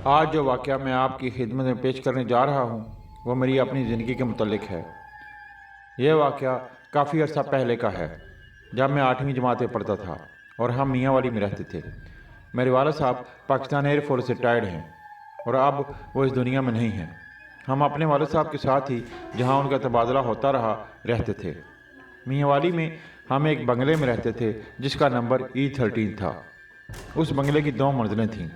آج جو واقعہ میں آپ کی خدمت میں پیش کرنے جا رہا ہوں وہ میری اپنی زندگی کے متعلق ہے۔ یہ واقعہ کافی عرصہ پہلے کا ہے، جب میں 8ویں جماعت میں پڑھتا تھا اور ہم میاں والی میں رہتے تھے۔ میرے والد صاحب پاکستان ایئر فورس سے ریٹائرڈ ہیں اور اب وہ اس دنیا میں نہیں ہیں۔ ہم اپنے والد صاحب کے ساتھ ہی جہاں ان کا تبادلہ ہوتا رہا رہتے تھے۔ میاں والی میں ہم ایک بنگلے میں رہتے تھے جس کا نمبر E13 تھا۔ اس بنگلے کی 2 منزلیں تھیں۔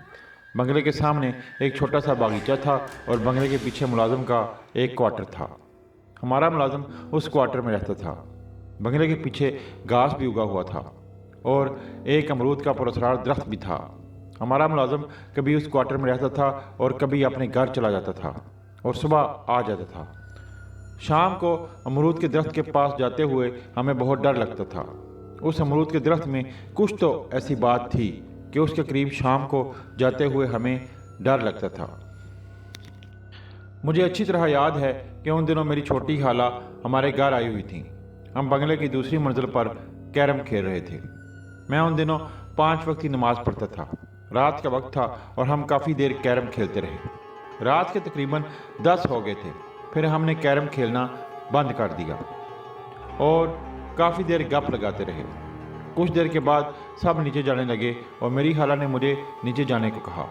بنگلے کے سامنے ایک چھوٹا سا باغیچہ تھا اور بنگلے کے پیچھے ملازم کا ایک کوارٹر تھا۔ ہمارا ملازم اس کوارٹر میں رہتا تھا۔ بنگلے کے پیچھے گھاس بھی اگا ہوا تھا اور ایک امرود کا پراسرار درخت بھی تھا۔ ہمارا ملازم کبھی اس کوارٹر میں رہتا تھا اور کبھی اپنے گھر چلا جاتا تھا اور صبح آ جاتا تھا۔ شام کو امرود کے درخت کے پاس جاتے ہوئے ہمیں بہت ڈر لگتا تھا۔ اس امرود کے درخت میں کچھ تو ایسی بات تھی کہ اس کے قریب شام کو جاتے ہوئے ہمیں ڈر لگتا تھا۔ مجھے اچھی طرح یاد ہے کہ ان دنوں میری چھوٹی خالہ ہمارے گھر آئی ہوئی تھیں۔ ہم بنگلے کی دوسری منزل پر کیرم کھیل رہے تھے۔ میں ان دنوں 5 وقت کی نماز پڑھتا تھا۔ رات کا وقت تھا اور ہم کافی دیر کیرم کھیلتے رہے۔ رات کے تقریباً 10 ہو گئے تھے۔ پھر ہم نے کیرم کھیلنا بند کر دیا اور کافی دیر گپ لگاتے رہے۔ کچھ دیر کے بعد سب نیچے جانے لگے اور میری خالہ نے مجھے نیچے جانے کو کہا۔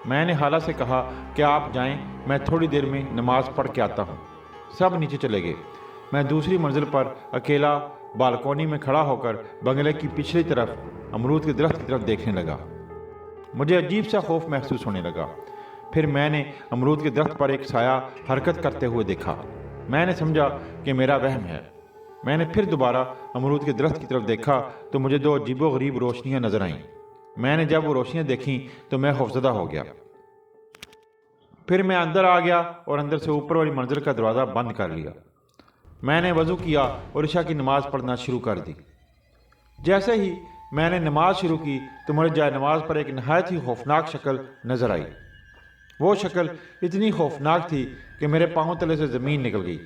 میں نے خالہ سے کہا کہ آپ جائیں، میں تھوڑی دیر میں نماز پڑھ کے آتا ہوں۔ سب نیچے چلے گئے۔ میں دوسری منزل پر اکیلا بالکونی میں کھڑا ہو کر بنگلے کی پچھلی طرف امرود کے درخت کی طرف دیکھنے لگا۔ مجھے عجیب سا خوف محسوس ہونے لگا۔ پھر میں نے امرود کے درخت پر ایک سایہ حرکت کرتے ہوئے دیکھا۔ میں نے سمجھا کہ میرا وہم ہے۔ میں نے پھر دوبارہ امرود کے درخت کی طرف دیکھا تو مجھے 2 عجیب و غریب روشنیاں نظر آئیں۔ میں نے جب وہ روشنیاں دیکھیں تو میں خوفزدہ ہو گیا۔ پھر میں اندر آ گیا اور اندر سے اوپر والی منزل کا دروازہ بند کر لیا۔ میں نے وضو کیا اور عشاء کی نماز پڑھنا شروع کر دی۔ جیسے ہی میں نے نماز شروع کی تو مجھے جائے نماز پر ایک نہایت ہی خوفناک شکل نظر آئی۔ وہ شکل اتنی خوفناک تھی کہ میرے پاؤں تلے سے زمین نکل گئی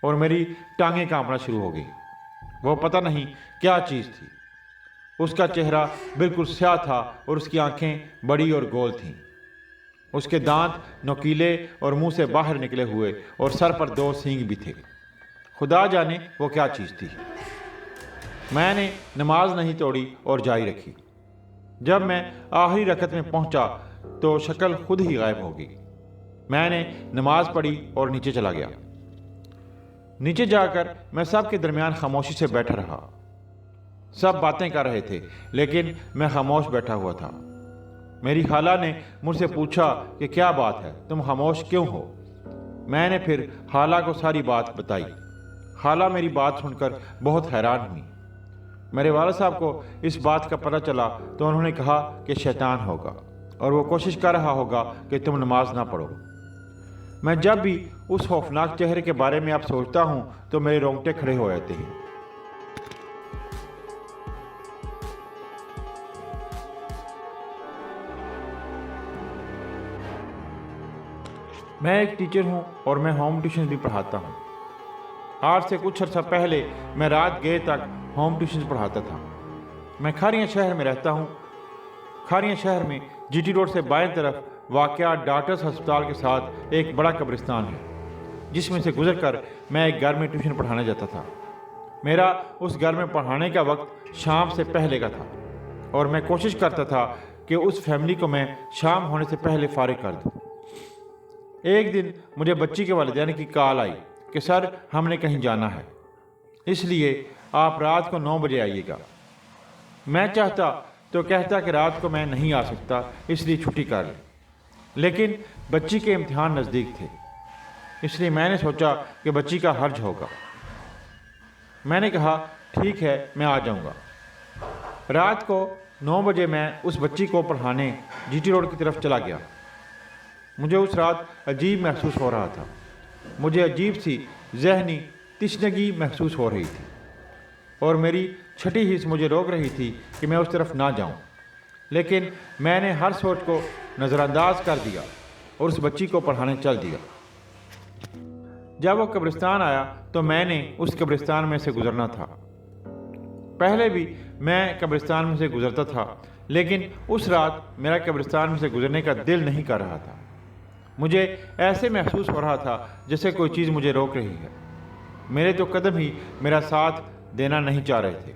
اور میری ٹانگیں کانپنا شروع ہو گئی۔ وہ پتہ نہیں کیا چیز تھی۔ اس کا چہرہ بالکل سیاہ تھا اور اس کی آنکھیں بڑی اور گول تھیں۔ اس کے دانت نوکیلے اور منہ سے باہر نکلے ہوئے اور سر پر 2 سینگ بھی تھے۔ خدا جانے وہ کیا چیز تھی۔ میں نے نماز نہیں توڑی اور جاری رکھی۔ جب میں آخری رکعت میں پہنچا تو شکل خود ہی غائب ہو گئی۔ میں نے نماز پڑھی اور نیچے چلا گیا۔ نیچے جا کر میں سب کے درمیان خاموشی سے بیٹھا رہا۔ سب باتیں کر رہے تھے لیکن میں خاموش بیٹھا ہوا تھا۔ میری خالہ نے مجھ سے پوچھا کہ کیا بات ہے، تم خاموش کیوں ہو؟ میں نے پھر خالہ کو ساری بات بتائی۔ خالہ میری بات سن کر بہت حیران ہوئی۔ میرے والد صاحب کو اس بات کا پتہ چلا تو انہوں نے کہا کہ شیطان ہوگا اور وہ کوشش کر رہا ہوگا کہ تم نماز نہ پڑھو۔ میں جب بھی اس خوفناک چہرے کے بارے میں اب سوچتا ہوں تو میرے رونگٹے کھڑے ہو جاتے ہیں۔ میں ایک ٹیچر ہوں اور میں ہوم ٹیوشن بھی پڑھاتا ہوں۔ آج سے کچھ عرصہ پہلے میں رات گئے تک ہوم ٹیوشن پڑھاتا تھا۔ میں کھاریاں شہر میں رہتا ہوں۔ کھاریاں شہر میں GT روڈ سے بائیں طرف واقع ڈاکٹرز ہسپتال کے ساتھ ایک بڑا قبرستان ہے جس میں سے گزر کر میں ایک گھر میں ٹیوشن پڑھانے جاتا تھا۔ میرا اس گھر میں پڑھانے کا وقت شام سے پہلے کا تھا اور میں کوشش کرتا تھا کہ اس فیملی کو میں شام ہونے سے پہلے فارغ کر دوں۔ ایک دن مجھے بچی کے والدین کی کال آئی کہ سر ہم نے کہیں جانا ہے، اس لیے آپ رات کو 9 بجے آئیے گا۔ میں چاہتا تو کہتا کہ رات کو میں نہیں آ سکتا، اس لیے چھٹی کر لیں، لیکن بچی کے امتحان نزدیک تھے، اس لیے میں نے سوچا کہ بچی کا حرج ہوگا۔ میں نے کہا ٹھیک ہے میں آ جاؤں گا۔ رات کو 9 بجے میں اس بچی کو پڑھانے GT روڈ کی طرف چلا گیا۔ مجھے اس رات عجیب محسوس ہو رہا تھا۔ مجھے عجیب سی ذہنی تشنگی محسوس ہو رہی تھی اور میری چھٹی حص مجھے روک رہی تھی کہ میں اس طرف نہ جاؤں، لیکن میں نے ہر سوچ کو نظر انداز کر دیا اور اس بچی کو پڑھانے چل دیا۔ جب وہ قبرستان آیا تو میں نے اس قبرستان میں سے گزرنا تھا۔ پہلے بھی میں قبرستان میں سے گزرتا تھا لیکن اس رات میرا قبرستان میں سے گزرنے کا دل نہیں کر رہا تھا۔ مجھے ایسے محسوس ہو رہا تھا جیسے کوئی چیز مجھے روک رہی ہے۔ میرے تو قدم ہی میرا ساتھ دینا نہیں چاہ رہے تھے،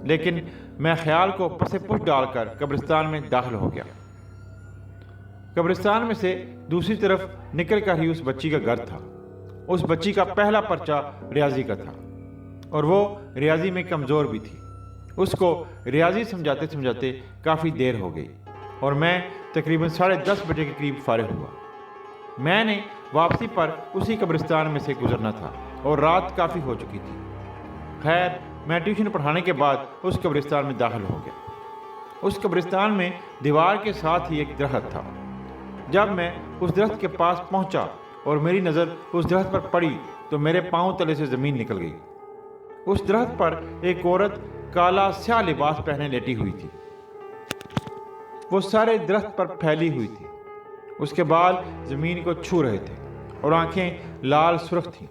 لیکن میں خیال کو پس پش ڈال کر قبرستان میں داخل ہو گیا۔ قبرستان میں سے دوسری طرف نکل کر ہی اس بچی کا گھر تھا۔ اس بچی کا پہلا پرچہ ریاضی کا تھا، اور وہ ریاضی میں کمزور بھی تھی۔ اس کو ریاضی سمجھاتے سمجھاتے کافی دیر ہو گئی، اور میں تقریباً 10:30 بجے کے قریب فارغ ہوا۔ میں نے واپسی پر اسی قبرستان میں سے گزرنا تھا، اور رات کافی ہو چکی تھی۔ خیر، میں ٹیوشن پڑھانے کے بعد اس قبرستان میں داخل ہو گیا۔ اس قبرستان میں دیوار کے ساتھ ہی ایک درخت تھا۔ جب میں اس درخت کے پاس پہنچا اور میری نظر اس درخت پر پڑی تو میرے پاؤں تلے سے زمین نکل گئی۔ اس درخت پر ایک عورت کالا سیاہ لباس پہنے لیٹی ہوئی تھی۔ وہ سارے درخت پر پھیلی ہوئی تھی۔ اس کے بال زمین کو چھو رہے تھے اور آنکھیں لال سرخ تھیں۔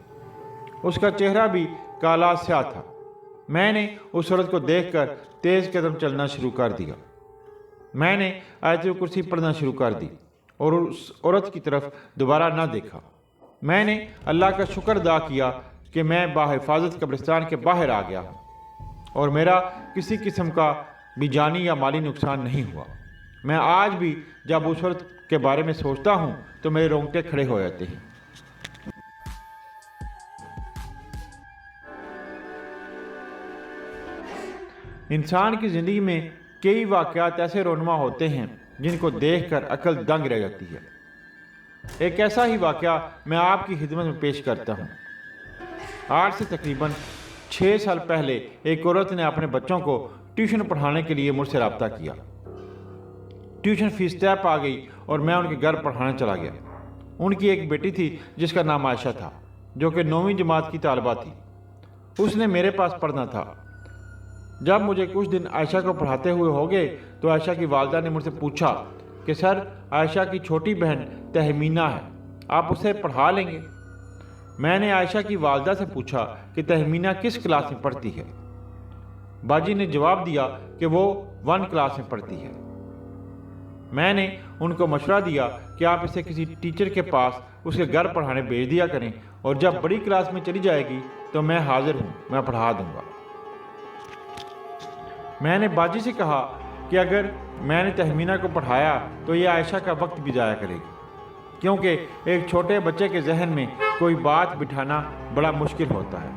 اس کا چہرہ بھی کالا سیاہ تھا۔ میں نے اس عورت کو دیکھ کر تیز قدم چلنا شروع کر دیا۔ میں نے آیت الکرسی پڑھنا شروع کر دی اور اس عورت کی طرف دوبارہ نہ دیکھا۔ میں نے اللہ کا شکر ادا کیا کہ میں بحفاظت قبرستان کے باہر آ گیا ہوں، اور میرا کسی قسم کا بھی جانی یا مالی نقصان نہیں ہوا۔ میں آج بھی جب اس عورت کے بارے میں سوچتا ہوں تو میرے رونگٹے کھڑے ہو جاتے ہیں۔ انسان کی زندگی میں کئی واقعات ایسے رونما ہوتے ہیں جن کو دیکھ کر عقل دنگ رہ جاتی ہے۔ ایک ایسا ہی واقعہ میں آپ کی خدمت میں پیش کرتا ہوں۔ آج سے تقریباً 6 سال پہلے ایک عورت نے اپنے بچوں کو ٹیوشن پڑھانے کے لیے مجھ سے رابطہ کیا۔ ٹیوشن فیس طے پا گئی اور میں ان کے گھر پڑھانے چلا گیا۔ ان کی ایک بیٹی تھی جس کا نام عائشہ تھا، جو کہ 9ویں جماعت کی طالبہ تھی۔ اس نے میرے پاس پڑھنا تھا۔ جب مجھے کچھ دن عائشہ کو پڑھاتے ہوئے ہو گئے تو عائشہ کی والدہ نے مجھ سے پوچھا کہ سر، عائشہ کی چھوٹی بہن تہمینہ ہے، آپ اسے پڑھا لیں گے؟ میں نے عائشہ کی والدہ سے پوچھا کہ تہمینہ کس کلاس میں پڑھتی ہے؟ باجی نے جواب دیا کہ وہ 1 کلاس میں پڑھتی ہے۔ میں نے ان کو مشورہ دیا کہ آپ اسے کسی ٹیچر کے پاس اس کے گھر پڑھانے بھیج دیا کریں، اور جب بڑی کلاس میں چلی جائے گی تو میں حاضر ہوں، میں پڑھا دوں گا۔ میں نے باجی سے کہا کہ اگر میں نے تہمینہ کو پڑھایا تو یہ عائشہ کا وقت بھی ضائع کرے گی، کیونکہ ایک چھوٹے بچے کے ذہن میں کوئی بات بٹھانا بڑا مشکل ہوتا ہے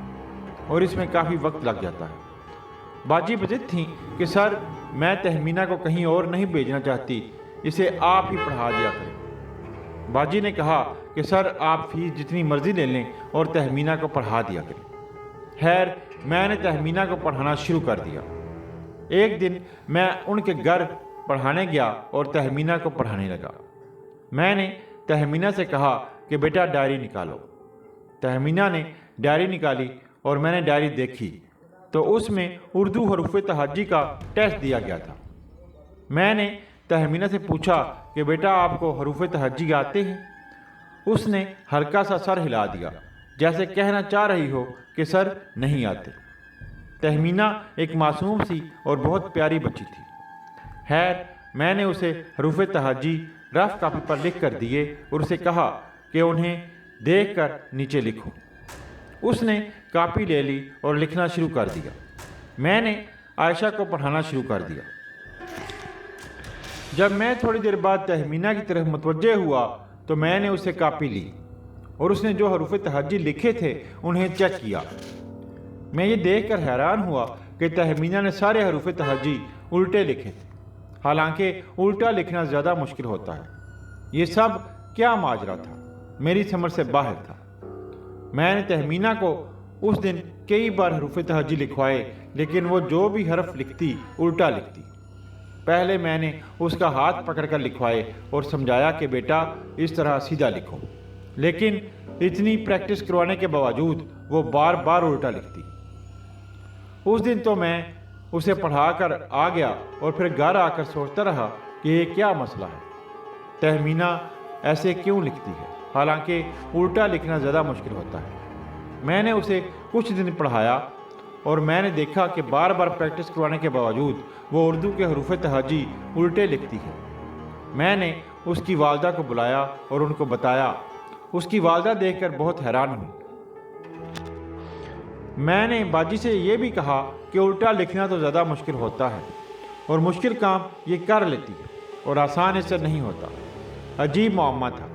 اور اس میں کافی وقت لگ جاتا ہے۔ باجی بضد تھیں کہ سر، میں تہمینہ کو کہیں اور نہیں بھیجنا چاہتی، اسے آپ ہی پڑھا دیا کریں۔ باجی نے کہا کہ سر، آپ فیس جتنی مرضی لے لیں اور تہمینہ کو پڑھا دیا کریں۔ خیر، میں نے تہمینہ کو پڑھانا شروع کر دیا۔ ایک دن میں ان کے گھر پڑھانے گیا اور تہمینہ کو پڑھانے لگا۔ میں نے تہمینہ سے کہا کہ بیٹا ڈائری نکالو۔ تہمینہ نے ڈائری نکالی اور میں نے ڈائری دیکھی تو اس میں اردو حروف تہجی کا ٹیسٹ دیا گیا تھا۔ میں نے تہمینہ سے پوچھا کہ بیٹا آپ کو حروف تہجی آتے ہیں؟ اس نے ہلکا سا سر ہلا دیا، جیسے کہنا چاہ رہی ہو کہ سر نہیں آتے۔ تہمینہ ایک معصوم سی اور بہت پیاری بچی تھی۔ خیر، میں نے اسے حروف تہجی رف کاپی پر لکھ کر دیے اور اسے کہا کہ انہیں دیکھ کر نیچے لکھو۔ اس نے کاپی لے لی اور لکھنا شروع کر دیا۔ میں نے عائشہ کو پڑھانا شروع کر دیا۔ جب میں تھوڑی دیر بعد تہمینہ کی طرف متوجہ ہوا تو میں نے اسے کاپی لی اور اس نے جو حروف تہجی لکھے تھے انہیں چیک کیا۔ میں یہ دیکھ کر حیران ہوا کہ تہمینہ نے سارے حروف تہجی الٹے لکھے تھے، حالانکہ الٹا لکھنا زیادہ مشکل ہوتا ہے۔ یہ سب کیا ماجرا تھا؟ میری سمجھ سے باہر تھا۔ میں نے تہمینہ کو اس دن کئی بار حروف تہجی لکھوائے، لیکن وہ جو بھی حرف لکھتی الٹا لکھتی۔ پہلے میں نے اس کا ہاتھ پکڑ کر لکھوائے اور سمجھایا کہ بیٹا اس طرح سیدھا لکھو، لیکن اتنی پریکٹس کروانے کے باوجود وہ بار بار الٹا لکھتی۔ اس دن تو میں اسے پڑھا کر آ گیا اور پھر گھر آ کر سوچتا رہا کہ یہ کیا مسئلہ ہے، تہمینہ ایسے کیوں لکھتی ہے، حالانکہ الٹا لکھنا زیادہ مشکل ہوتا ہے۔ میں نے اسے کچھ دن پڑھایا اور میں نے دیکھا کہ بار بار پریکٹس کروانے کے باوجود وہ اردو کے حروف تہجی الٹے لکھتی ہے۔ میں نے اس کی والدہ کو بلایا اور ان کو بتایا۔ اس کی والدہ دیکھ کر بہت حیران ہوئی۔ میں نے باجی سے یہ بھی کہا کہ الٹا لکھنا تو زیادہ مشکل ہوتا ہے اور مشکل کام یہ کر لیتی ہے اور آسان اس سے نہیں ہوتا۔ عجیب معمہ تھا۔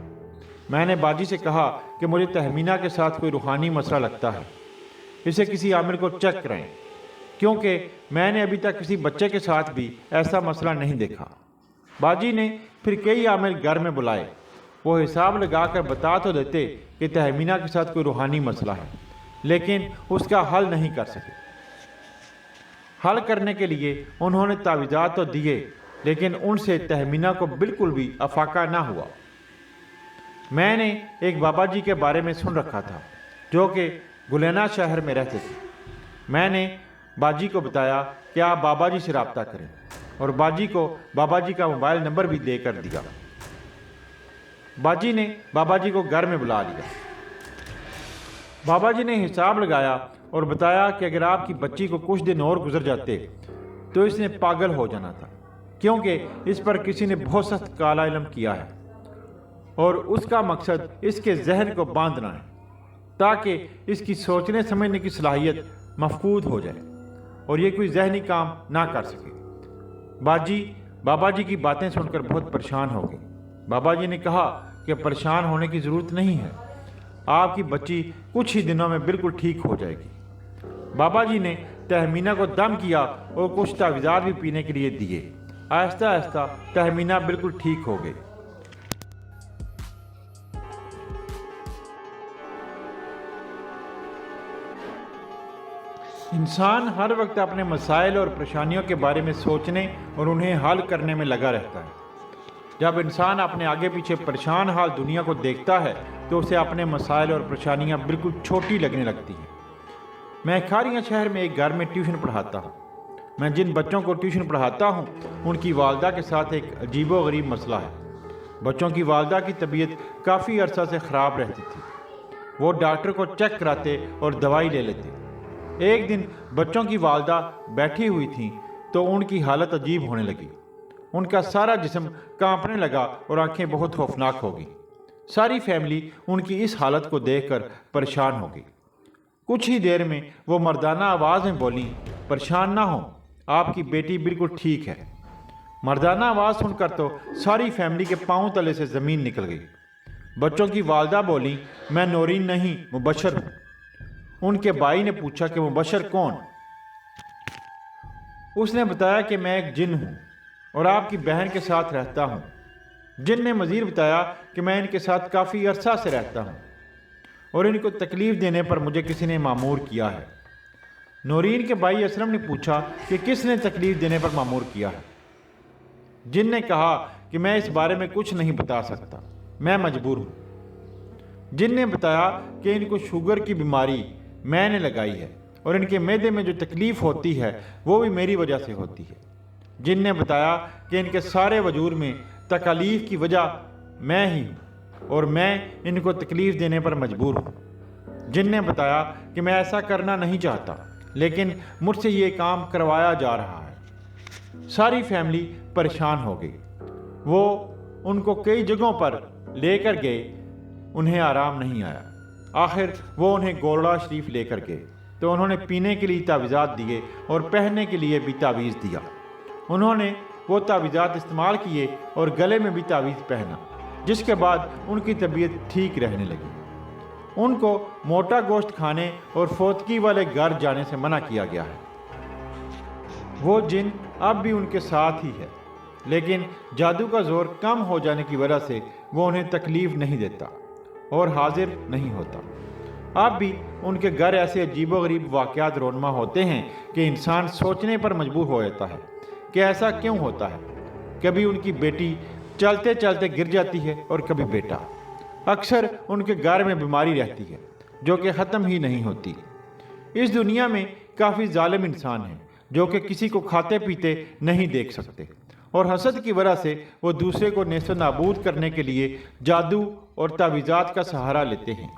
میں نے باجی سے کہا کہ مجھے تہمینہ کے ساتھ کوئی روحانی مسئلہ لگتا ہے، اسے کسی عامل کو چیک کرائیں، کیونکہ میں نے ابھی تک کسی بچے کے ساتھ بھی ایسا مسئلہ نہیں دیکھا۔ باجی نے پھر کئی عامل گھر میں بلائے۔ وہ حساب لگا کر بتا تو دیتے کہ تہمینہ کے ساتھ کوئی روحانی مسئلہ ہے، لیکن اس کا حل نہیں کر سکے۔ حل کرنے کے لیے انہوں نے تعویذات تو دیے، لیکن ان سے تہمینہ کو بالکل بھی افاقہ نہ ہوا۔ میں نے ایک بابا جی کے بارے میں سن رکھا تھا جو کہ گلینا شہر میں رہتے تھے۔ میں نے باجی کو بتایا کہ آپ بابا جی سے رابطہ کریں، اور باجی کو بابا جی کا موبائل نمبر بھی دے کر دیا۔ باجی نے بابا جی کو گھر میں بلا لیا۔ بابا جی نے حساب لگایا اور بتایا کہ اگر آپ کی بچی کو کچھ دن اور گزر جاتے تو اس نے پاگل ہو جانا تھا، کیونکہ اس پر کسی نے بہت سخت کالا علم کیا ہے، اور اس کا مقصد اس کے ذہن کو باندھنا ہے تاکہ اس کی سوچنے سمجھنے کی صلاحیت مفقود ہو جائے اور یہ کوئی ذہنی کام نہ کر سکے۔ باجی بابا جی کی باتیں سن کر بہت پریشان ہو گئی۔ بابا جی نے کہا کہ پریشان ہونے کی ضرورت نہیں ہے، آپ کی بچی کچھ ہی دنوں میں بالکل ٹھیک ہو جائے گی۔ بابا جی نے تہمینہ کو دم کیا اور کچھ تعویذات بھی پینے کے لیے دیے۔ آہستہ آہستہ تہمینہ بالکل ٹھیک ہو گئی۔ انسان ہر وقت اپنے مسائل اور پریشانیوں کے بارے میں سوچنے اور انہیں حل کرنے میں لگا رہتا ہے۔ جب انسان اپنے آگے پیچھے پریشان حال دنیا کو دیکھتا ہے تو اسے اپنے مسائل اور پریشانیاں بالکل چھوٹی لگنے لگتی ہیں۔ میں کھاریاں شہر میں ایک گھر میں ٹیوشن پڑھاتا ہوں۔ میں جن بچوں کو ٹیوشن پڑھاتا ہوں ان کی والدہ کے ساتھ ایک عجیب و غریب مسئلہ ہے۔ بچوں کی والدہ کی طبیعت کافی عرصہ سے خراب رہتی تھی۔ وہ ڈاکٹر کو چیک کراتے اور دوائی لے لیتے۔ ایک دن بچوں کی والدہ بیٹھی ہوئی تھیں تو ان کی حالت عجیب ہونے لگی۔ ان کا سارا جسم کانپنے لگا اور آنکھیں بہت خوفناک ہو گئیں۔ ساری فیملی ان کی اس حالت کو دیکھ کر پریشان ہو گئی۔ کچھ ہی دیر میں وہ مردانہ آواز میں بولیں، پریشان نہ ہوں، آپ کی بیٹی بالکل ٹھیک ہے۔ مردانہ آواز سن کر تو ساری فیملی کے پاؤں تلے سے زمین نکل گئی۔ بچوں کی والدہ بولیں، میں نورین نہیں، مبشر ہوں۔ ان کے بھائی نے پوچھا کہ مبشر کون؟ اس نے بتایا کہ میں ایک جن ہوں اور آپ کی بہن کے ساتھ رہتا ہوں۔ جن نے مزید بتایا کہ میں ان کے ساتھ کافی عرصہ سے رہتا ہوں اور ان کو تکلیف دینے پر مجھے کسی نے مامور کیا ہے۔ نورین کے بھائی اسلم نے پوچھا کہ کس نے تکلیف دینے پر مامور کیا ہے؟ جن نے کہا کہ میں اس بارے میں کچھ نہیں بتا سکتا، میں مجبور ہوں۔ جن نے بتایا کہ ان کو شوگر کی بیماری میں نے لگائی ہے اور ان کے معدے میں جو تکلیف ہوتی ہے وہ بھی میری وجہ سے ہوتی ہے۔ جن نے بتایا کہ ان کے سارے وجود میں تکالیف کی وجہ میں ہی ہوں اور میں ان کو تکلیف دینے پر مجبور ہوں۔ جن نے بتایا کہ میں ایسا کرنا نہیں چاہتا لیکن مجھ سے یہ کام کروایا جا رہا ہے۔ ساری فیملی پریشان ہو گئی۔ وہ ان کو کئی جگہوں پر لے کر گئے، انہیں آرام نہیں آیا۔ آخر وہ انہیں گولڑا شریف لے کر گئے تو انہوں نے پینے کے لیے تعویذات دیے اور پہننے کے لیے بھی تعویذ دیا۔ انہوں نے وہ تعویذات استعمال کیے اور گلے میں بھی تعویذ پہنا، جس کے بعد ان کی طبیعت ٹھیک رہنے لگی۔ ان کو موٹا گوشت کھانے اور فوتگی والے گھر جانے سے منع کیا گیا ہے۔ وہ جن اب بھی ان کے ساتھ ہی ہے، لیکن جادو کا زور کم ہو جانے کی وجہ سے وہ انہیں تکلیف نہیں دیتا اور حاضر نہیں ہوتا۔ اب بھی ان کے گھر ایسے عجیب و غریب واقعات رونما ہوتے ہیں کہ انسان سوچنے پر مجبور ہو جاتا ہے کہ ایسا کیوں ہوتا ہے۔ کبھی ان کی بیٹی چلتے چلتے گر جاتی ہے اور کبھی بیٹا۔ اکثر ان کے گھر میں بیماری رہتی ہے جو کہ ختم ہی نہیں ہوتی۔ اس دنیا میں کافی ظالم انسان ہیں جو کہ کسی کو کھاتے پیتے نہیں دیکھ سکتے اور حسد کی وجہ سے وہ دوسرے کو نیست و نابود کرنے کے لیے جادو اور تعویذات کا سہارا لیتے ہیں۔